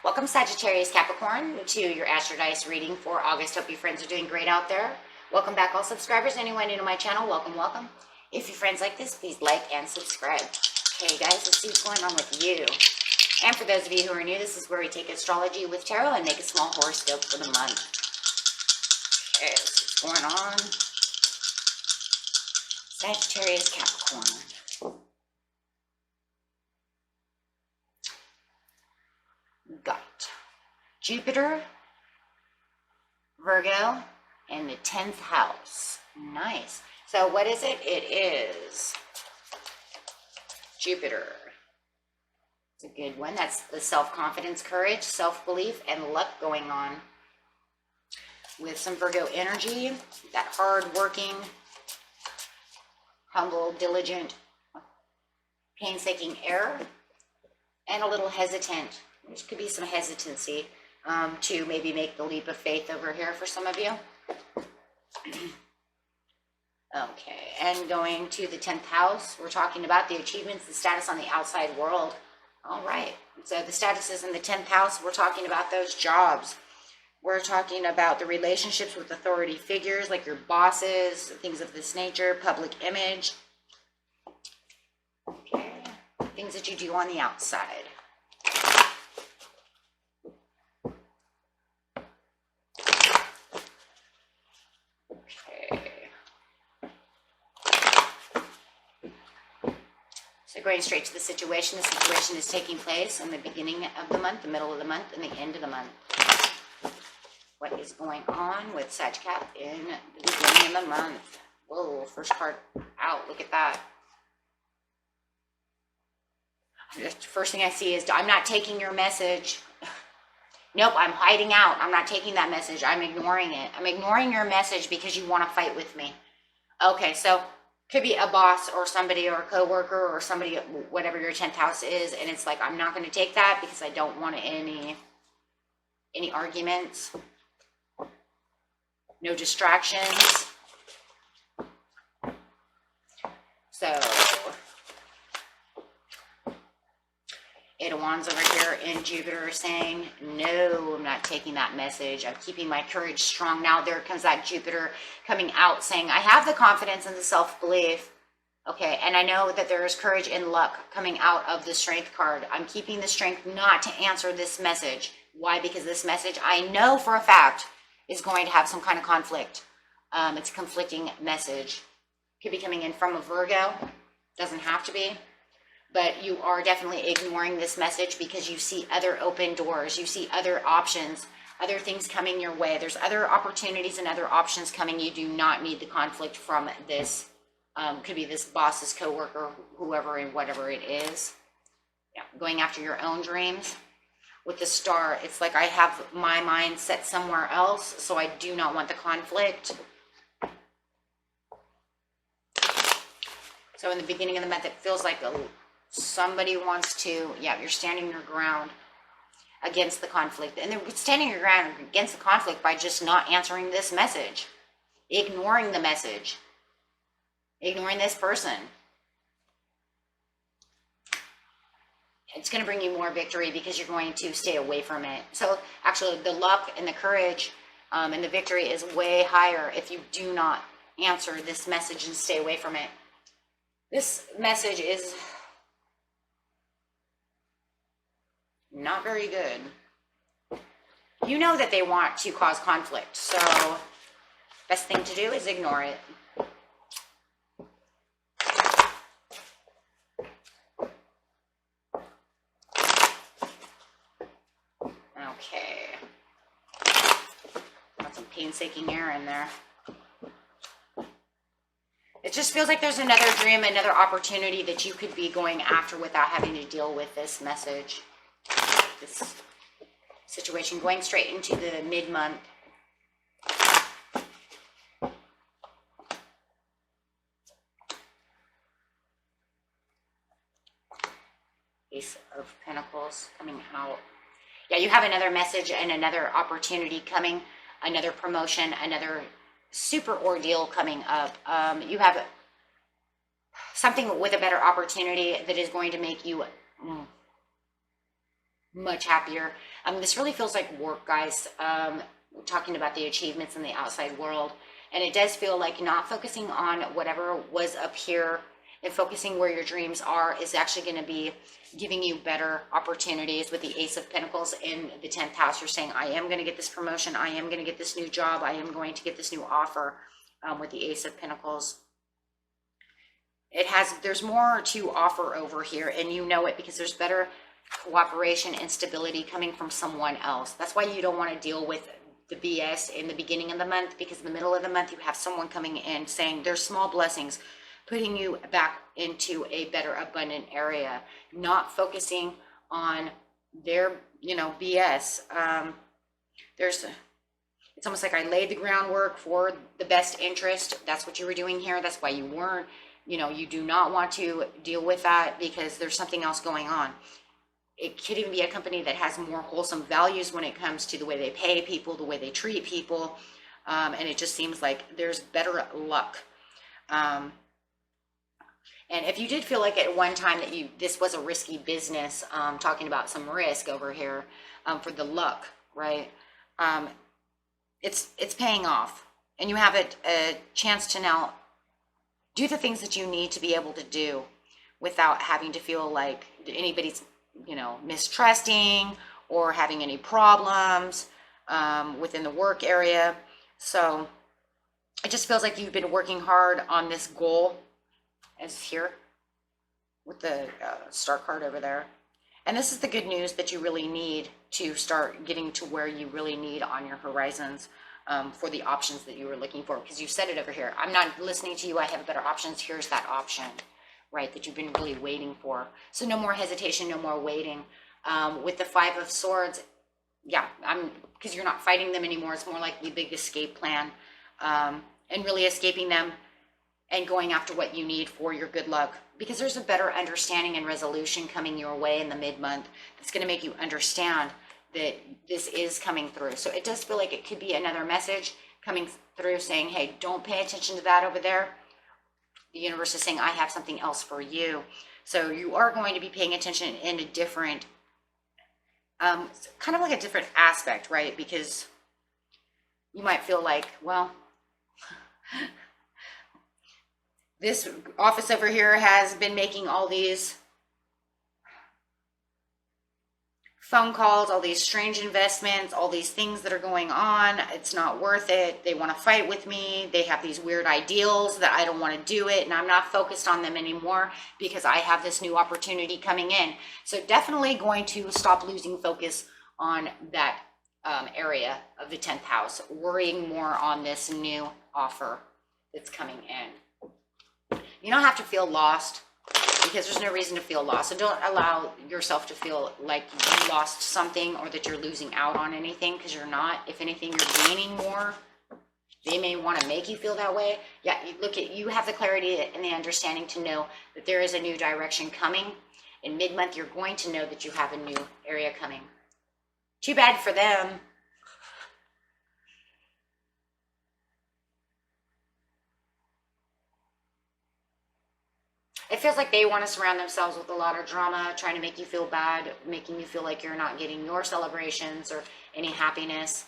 Welcome Sagittarius, Capricorn, to your Astrodice reading for August. Hope your friends are doing great out there. Welcome back all subscribers. Anyone new to my channel, welcome, welcome. If your friends like this, please like and subscribe. Okay guys, let's see what's going on with you. And for those of you who are new, this is where we take astrology with tarot and make a small horoscope for the month. Okay, let's see what's going on. Sagittarius, Capricorn. Got Jupiter, Virgo, and the 10th house. Nice. So what is it? It is Jupiter. It's a good one. That's the self-confidence, courage, self-belief, and luck going on. With some Virgo energy, that hard-working, humble, diligent, painstaking air, and a little hesitant. There could be some hesitancy to maybe make the leap of faith over here for some of you. Okay, and going to the 10th house, we're talking about the achievements, the status on the outside world. All right, so the status is in the 10th house. We're talking about those jobs. We're talking about the relationships with authority figures like your bosses, things of this nature, public image. Okay, things that you do on the outside. So going straight to the situation is taking place in the beginning of the month, the middle of the month, and the end of the month. What is going on with Sag Cap in the beginning of the month? Whoa, first card out, look at that. The first thing I see is, I'm not taking your message. Nope, I'm hiding out. I'm not taking that message. I'm ignoring it. I'm ignoring your message because you want to fight with me. Okay, so could be a boss or somebody or a coworker or somebody, whatever your 10th house is, and it's like, I'm not going to take that because I don't want any arguments, no distractions. So Eight of Wands over here in Jupiter saying, no, I'm not taking that message. I'm keeping my courage strong. Now there comes that Jupiter coming out saying, I have the confidence and the self-belief. Okay, and I know that there is courage and luck coming out of the Strength card. I'm keeping the strength not to answer this message. Why? Because this message, I know for a fact, is going to have some kind of conflict. It's a conflicting message. Could be coming in from a Virgo. Doesn't have to be. But you are definitely ignoring this message because you see other open doors. You see other options, other things coming your way. There's other opportunities and other options coming. You do not need the conflict from this. Could be this boss's coworker, whoever and whatever it is. Yeah, going after your own dreams. With the Star, it's like I have my mind set somewhere else, so I do not want the conflict. So in the beginning of the month, it feels like somebody wants to, yeah, you're standing your ground against the conflict. And they're standing your ground against the conflict by just not answering this message. Ignoring the message. Ignoring this person. It's going to bring you more victory because you're going to stay away from it. So actually the luck and the courage and the victory is way higher if you do not answer this message and stay away from it. This message is not very good. You know that they want to cause conflict, so best thing to do is ignore it. Okay. Got some painstaking air in there. It just feels like there's another dream, another opportunity that you could be going after without having to deal with this message. This situation going straight into the mid-month. Ace of Pentacles coming out. Yeah, you have another message and another opportunity coming, another promotion, another super ordeal coming up. You have something with a better opportunity that is going to make you much happier. This really feels like work, guys. We're talking about the achievements in the outside world. And it does feel like not focusing on whatever was up here and focusing where your dreams are is actually going to be giving you better opportunities. With the Ace of Pentacles in the 10th house, you're saying, I am going to get this promotion. I am going to get this new job. I am going to get this new offer. With the Ace of Pentacles, there's more to offer over here, and you know it because there's better cooperation and stability coming from someone else. That's why you don't want to deal with the BS in the beginning of the month, because in the middle of the month you have someone coming in saying there's small blessings, putting you back into a better abundant area, not focusing on their BS. It's almost like I laid the groundwork for the best interest. That's what you were doing here. That's why you weren't, you do not want to deal with that, because there's something else going on. It could even be a company that has more wholesome values when it comes to the way they pay people, the way they treat people. And it just seems like there's better luck. And if you did feel like at one time that this was a risky business, talking about some risk over here, for the luck, right? It's paying off, and you have a chance to now do the things that you need to be able to do without having to feel like anybody's mistrusting or having any problems within the work area. So it just feels like you've been working hard on this goal, as here with the star card over there. And this is the good news that you really need to start getting to where you really need on your horizons, for the options that you were looking for. Because you said it over here, I'm not listening to you, I have better options. Here's that option, right, that you've been really waiting for. So no more hesitation, no more waiting. With the Five of Swords, yeah, because you're not fighting them anymore. It's more like the big escape plan, and really escaping them and going after what you need for your good luck, because there's a better understanding and resolution coming your way in the mid-month that's going to make you understand that this is coming through. So it does feel like it could be another message coming through saying, hey, don't pay attention to that over there. The universe is saying, I have something else for you. So you are going to be paying attention in a different, kind of like a different aspect, right? Because you might feel like, well, this office over here has been making all these phone calls, all these strange investments, all these things that are going on. It's not worth it. They want to fight with me. They have these weird ideals that I don't want to do it. And I'm not focused on them anymore because I have this new opportunity coming in. So definitely going to stop losing focus on that area of the 10th house, worrying more on this new offer that's coming in. You don't have to feel lost, because there's no reason to feel lost. So don't allow yourself to feel like you lost something or that you're losing out on anything, because you're not. If anything, you're gaining more. They may want to make you feel that way. Yeah, you have the clarity and the understanding to know that there is a new direction coming. In mid-month, you're going to know that you have a new area coming. Too bad for them. It feels like they want to surround themselves with a lot of drama, trying to make you feel bad, making you feel like you're not getting your celebrations or any happiness,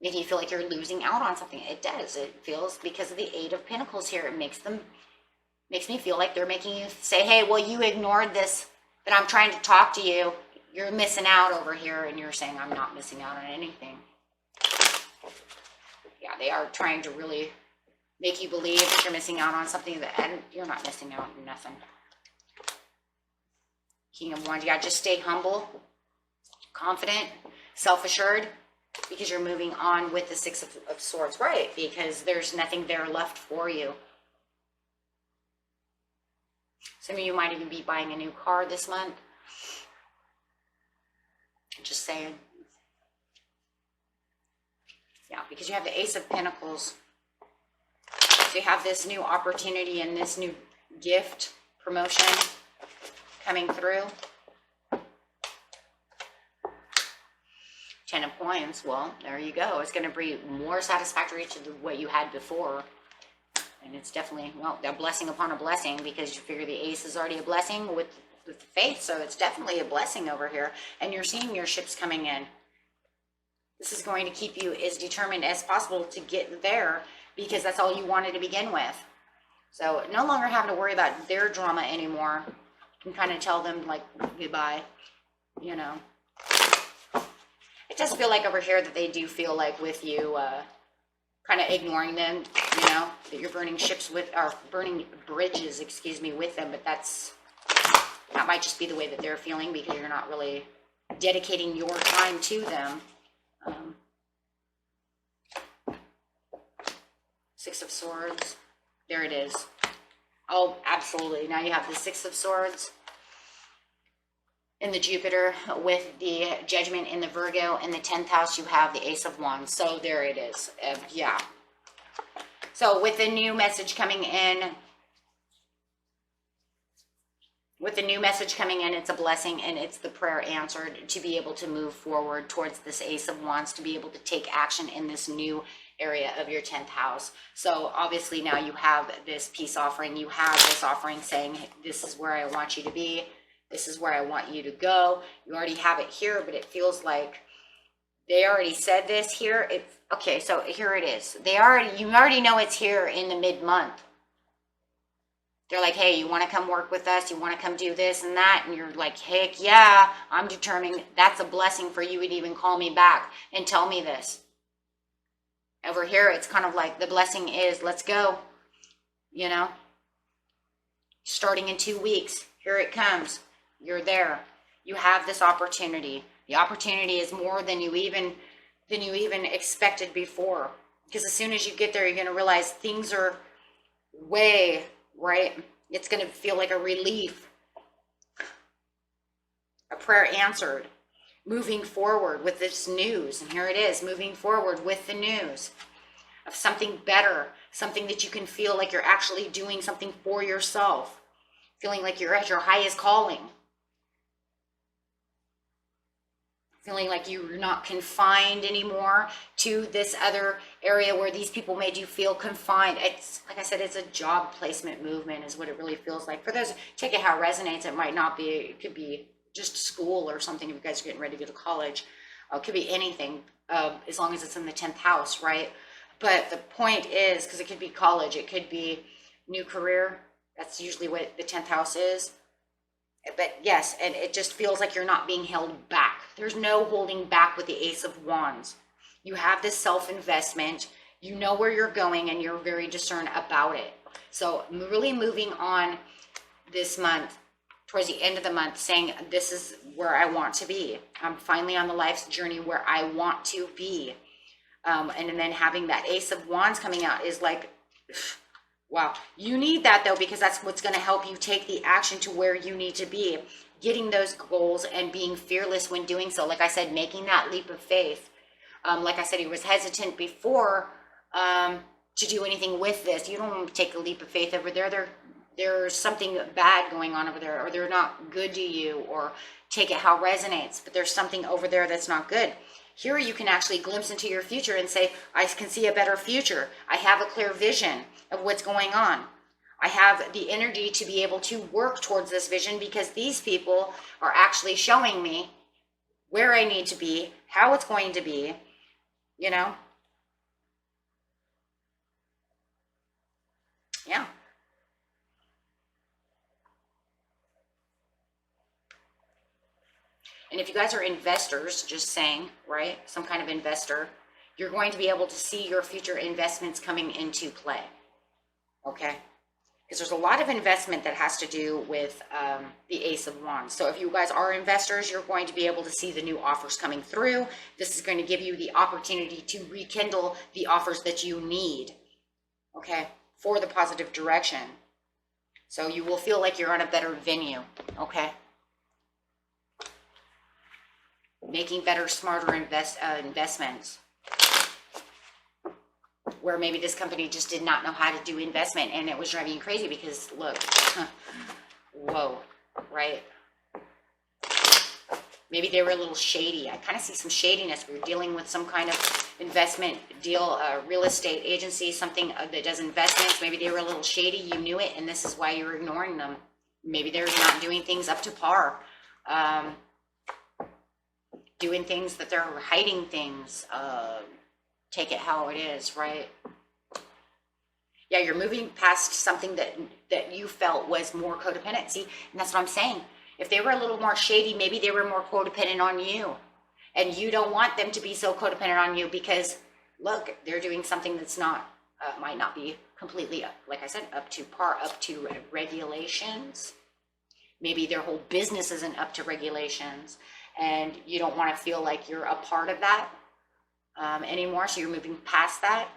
making you feel like you're losing out on something. It does. It feels, because of the Eight of Pentacles here, it makes me feel like they're making you say, hey, well, you ignored this, but I'm trying to talk to you. You're missing out over here. And you're saying, I'm not missing out on anything. Yeah, they are trying to really make you believe that you're missing out on something, and you're not missing out on nothing. King of Wands, yeah, just stay humble, confident, self-assured, because you're moving on with the Six of Swords, right? Because there's nothing there left for you. Some of you might even be buying a new car this month. Just saying. Yeah, because you have the Ace of Pentacles. So you have this new opportunity and this new gift, promotion coming through. 10 of Coins. Well, there you go. It's going to be more satisfactory to what you had before. And it's definitely, well, a blessing upon a blessing, because you figure the Ace is already a blessing with with the faith. So it's definitely a blessing over here. And you're seeing your ships coming in. This is going to keep you as determined as possible to get there, because that's all you wanted to begin with. So no longer having to worry about their drama anymore. You can kind of tell them like goodbye, you know. It does feel like over here that they do feel like with you kind of ignoring them, you know, that you're burning ships with, or burning bridges, excuse me, with them. But that might just be the way that they're feeling, because you're not really dedicating your time to them. Six of Swords. There it is. Oh, absolutely. Now you have the Six of Swords in the Jupiter with the Judgment in the Virgo. In the 10th house, you have the Ace of Wands. So there it is. Yeah. So with the new message coming in, it's a blessing, and it's the prayer answered to be able to move forward towards this Ace of Wands, to be able to take action in this new area of your 10th house. So obviously now you have this peace offering. You have this offering saying, this is where I want you to be. This is where I want you to go. You already have it here, but it feels like they already said this here. Okay, so here it is. You already know it's here in the mid-month. They're like, hey, you want to come work with us? You want to come do this and that? And you're like, heck yeah, I'm determined. That's a blessing for you to even call me back and tell me this. Over here, it's kind of like the blessing is, let's go, you know, starting in 2 weeks. Here it comes. You're there. You have this opportunity. The opportunity is more than you even expected before. Because as soon as you get there, you're going to realize things are way right. It's going to feel like a relief. A prayer answered. Moving forward with this news. And here it is, moving forward with the news of something better, something that you can feel like you're actually doing something for yourself, feeling like you're at your highest calling, feeling like you're not confined anymore to this other area where these people made you feel confined. It's like I said, it's a job placement movement is what it really feels like. For those, take it how it resonates. It might not be, it could be just school or something if you guys are getting ready to go to college. It could be anything, as long as it's in the 10th house, right? But the point is, because it could be college, it could be new career. That's usually what the 10th house is. But yes, and it just feels like you're not being held back. There's no holding back with the Ace of Wands. You have this self-investment. You know where you're going, and you're very discerned about it. So really moving on this month, towards the end of the month, saying, this is where I want to be. I'm finally on the life's journey where I want to be. And then having that Ace of Wands coming out is like, wow. You need that though, because that's what's going to help you take the action to where you need to be, getting those goals and being fearless when doing so. Like I said, making that leap of faith. Like I said, he was hesitant before to do anything with this. You don't want to take a leap of faith over there. There's something bad going on over there, or they're not good to you, or take it how it resonates, but there's something over there that's not good. Here you can actually glimpse into your future and say, I can see a better future. I have a clear vision of what's going on. I have the energy to be able to work towards this vision, because these people are actually showing me where I need to be, how it's going to be, you know? Yeah. And if you guys are investors, just saying, right, some kind of investor, you're going to be able to see your future investments coming into play, okay? Because there's a lot of investment that has to do with the Ace of Wands. So if you guys are investors, you're going to be able to see the new offers coming through. This is going to give you the opportunity to rekindle the offers that you need, okay, for the positive direction. So you will feel like you're on a better venue, okay? Making better, smarter investments, where maybe this company just did not know how to do investment, and it was driving you crazy because, look, whoa, right? Maybe they were a little shady. I kind of see some shadiness. We're dealing with some kind of investment deal, real estate agency, something that does investments. Maybe they were a little shady. You knew it, and this is why you're ignoring them. Maybe they're not doing things up to par. Doing things that they're hiding things. Take it how it is, right? Yeah, you're moving past something that you felt was more codependency, and that's what I'm saying. If they were a little more shady, maybe they were more codependent on you, and you don't want them to be so codependent on you because, look, they're doing something that's not, might not be completely, like I said, up to par, up to regulations. Maybe their whole business isn't up to regulations, and you don't want to feel like you're a part of that anymore, so you're moving past that.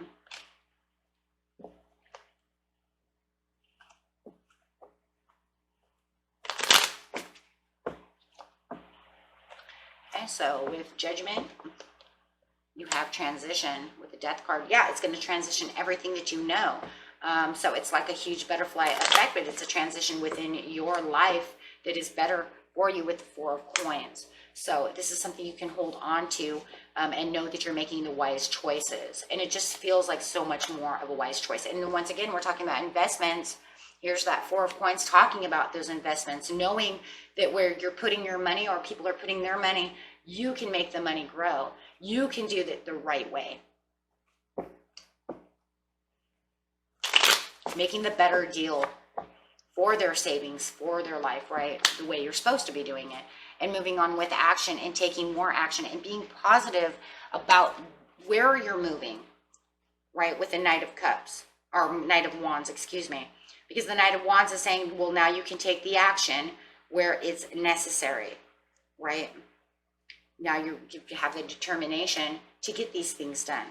Okay, so with Judgment, you have transition with the Death card. Yeah, it's going to transition everything that you know. So it's like a huge butterfly effect, but it's a transition within your life that is better for you with the Four of Coins. So this is something you can hold on to and know that you're making the wise choices. And it just feels like so much more of a wise choice. And once again, we're talking about investments. Here's that Four of Coins talking about those investments, knowing that where you're putting your money or people are putting their money, you can make the money grow. You can do it the right way. Making the better deal for their savings, for their life, right? The way you're supposed to be doing it. And moving on with action and taking more action and being positive about where you're moving, right? With the Knight of Cups, or Knight of Wands, excuse me. Because the Knight of Wands is saying, well, now you can take the action where it's necessary, right? Now you have the determination to get these things done.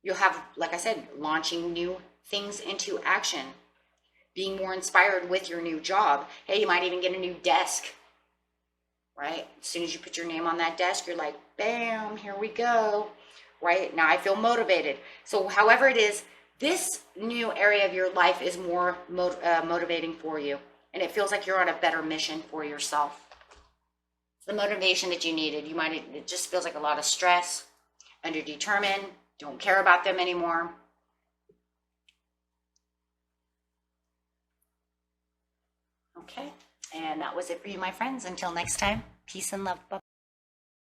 You'll have, like I said, launching new things into action, being more inspired with your new job. Hey, you might even get a new desk, right? As soon as you put your name on that desk, you're like, bam, here we go, right? Now I feel motivated. So however it is, this new area of your life is more motivating for you. And it feels like you're on a better mission for yourself. It's the motivation that you needed. It just feels like a lot of stress, underdetermined, don't care about them anymore. Okay, and that was it for you, my friends. Until next time, peace and love. Bye.